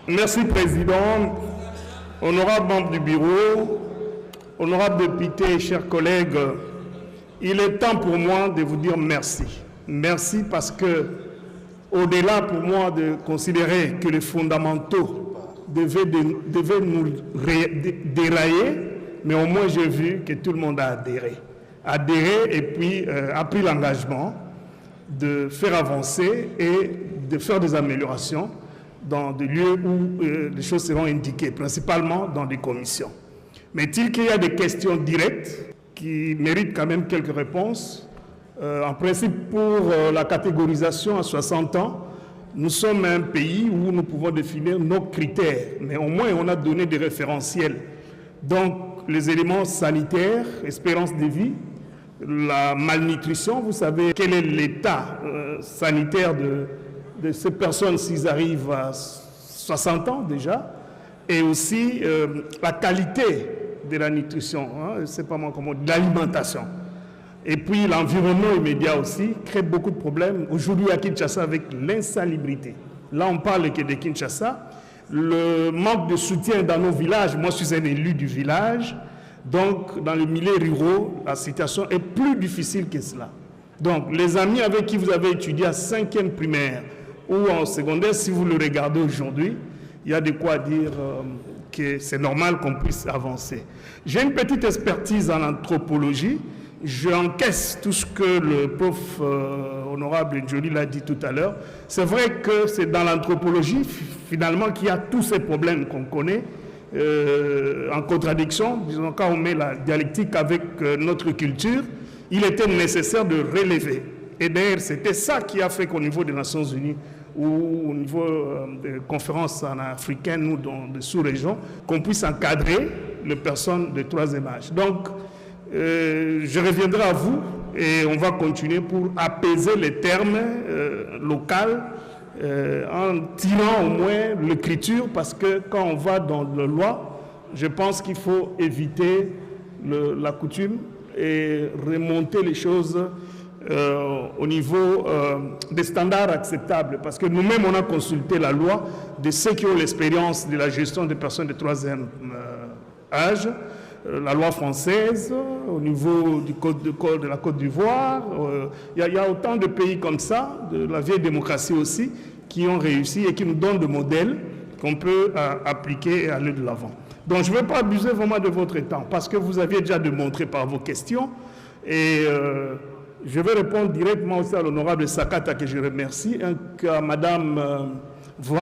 Merci, Président. Honorables membres du bureau, honorables députés, chers collègues, il est temps pour moi de vous dire merci. Merci parce que, au-delà pour moi de considérer que les fondamentaux devaient nous dérailler, mais au moins j'ai vu que tout le monde a adhéré et puis a pris l'engagement de faire avancer et de faire des améliorations dans des lieux où les choses seront indiquées, principalement dans des commissions. Mais il qu'il y a des questions directes qui méritent quand même quelques réponses. En principe, pour la catégorisation à 60 ans, nous sommes un pays où nous pouvons définir nos critères, mais au moins on a donné des référentiels. Donc, les éléments sanitaires, espérance de vie, la malnutrition, vous savez quel est l'état sanitaire de ces personnes s'ils arrivent à 60 ans déjà, et aussi la qualité de la nutrition, hein, c'est pas moi comment, de l'alimentation. Et puis l'environnement immédiat aussi crée beaucoup de problèmes. Aujourd'hui à Kinshasa avec l'insalubrité. Là on parle que de Kinshasa. Le manque de soutien dans nos villages, moi je suis un élu du village, donc dans les milieux ruraux, la situation est plus difficile que cela. Donc les amis avec qui vous avez étudié à 5e primaire ou en secondaire, si vous le regardez aujourd'hui, il y a de quoi dire que c'est normal qu'on puisse avancer. J'ai une petite expertise en anthropologie. J'encaisse tout ce que le prof honorable Joly l'a dit tout à l'heure. C'est vrai que c'est dans l'anthropologie, finalement, qu'il y a tous ces problèmes qu'on connaît en contradiction. Disons, quand on met la dialectique avec notre culture, il était nécessaire de relever. Et d'ailleurs, c'était ça qui a fait qu'au niveau des Nations Unies ou au niveau des conférences africaines ou dans des sous-régions, qu'on puisse encadrer les personnes de troisième âge. Donc, je reviendrai à vous et on va continuer pour apaiser les termes locaux en tirant au moins l'écriture, parce que quand on va dans la loi, je pense qu'il faut éviter la coutume et remonter les choses au niveau des standards acceptables, parce que nous-mêmes on a consulté la loi de ceux qui ont l'expérience de la gestion des personnes de troisième âge, la loi française, au niveau du code de la Côte d'Ivoire. Il y a autant de pays comme ça, de la vieille démocratie aussi, qui ont réussi et qui nous donnent des modèles qu'on peut appliquer et aller de l'avant. Donc je ne vais pas abuser vraiment de votre temps, parce que vous aviez déjà démontré par vos questions. Et je vais répondre directement aussi à l'honorable Sakata, que je remercie, et à Madame